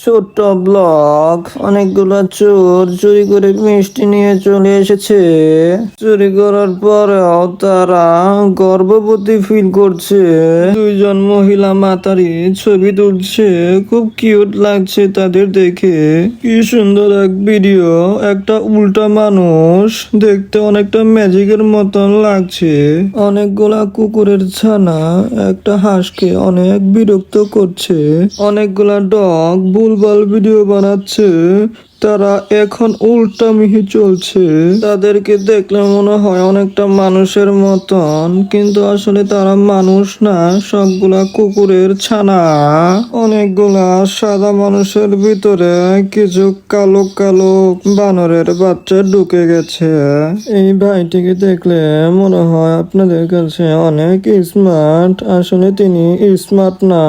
ছোট্ট ব্লক। অনেকগুলো চোর চুরি করে মিষ্টি নিয়ে চলে এসেছে। চুরি করার পরেও তারা গর্ভবতী ফিল করছে। দুইজন মহিলা মাতারি ছবি তুলছে, খুব কিউট লাগছে তাদের দেখে। কি সুন্দর এক ভিডিও। একটা উল্টা মানুষ, দেখতে অনেকটা ম্যাজিকের মতন লাগছে। অনেকগুলা কুকুরের ছানা একটা হাঁসকে অনেক বিরক্ত করছে। অনেকগুলা ডগ ভুলভাল ভিডিও বানাচ্ছে। তারা এখন উল্টামিহি চলছে। তাদেরকে দেখলে মনে হয় অনেকটা মানুষের মতন, কিন্তু আসলে তারা মানুষ না, সবগুলা কুকুরের ছানা। অনেকগুলা সাদা মানুষের ভিতরে কিছু কালো কালো বানরের বাচ্চা ঢুকে গেছে। এই ভাইটিকে দেখলে মনে হয় আপনাদের কাছে অনেক স্মার্ট, আসলে তিনি স্মার্ট না।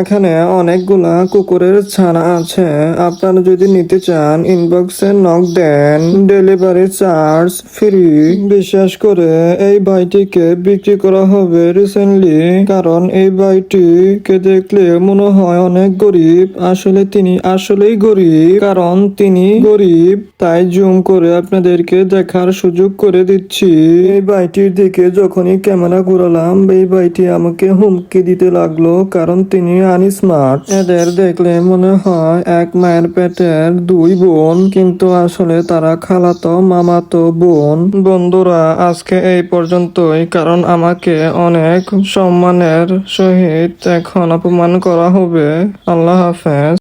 এখানে অনেকগুলা কুকুরের ছানা আছে। আপনারা যদি নিতে চান ইনবক্সে নক দেন, ডেলিভারি চার্জ ফ্রি। বিশ্বাস করে এই ভাইটিকে বিক্রি করা হবে রিসেন্টলি, কারণ এই ভাইটিকে দেখলে মনে হয় অনেক গরিব। আসলে তিনি আসলেই গরিব, কারণ তিনি গরিব, তাই জুম করে আপনাদেরকে দেখার সুযোগ করে দিচ্ছি। এই ভাইটির দিকে যখনই ক্যামেরা ঘুরালাম, এই ভাইটি আমাকে হুমকি দিতে লাগলো, কারণ তিনি আনস্মার্ট। এদের দেখলে মনে হয় এক মায়ের পেটের দুই বোন, কিন্তু আসলে তারা খালাতো মামাতো বোন। বন্ধুরা, আজকে এই পর্যন্তই, কারণ আমাকে অনেক সম্মানের সহিত এখন অপমান করা হবে। আল্লাহ হাফেজ।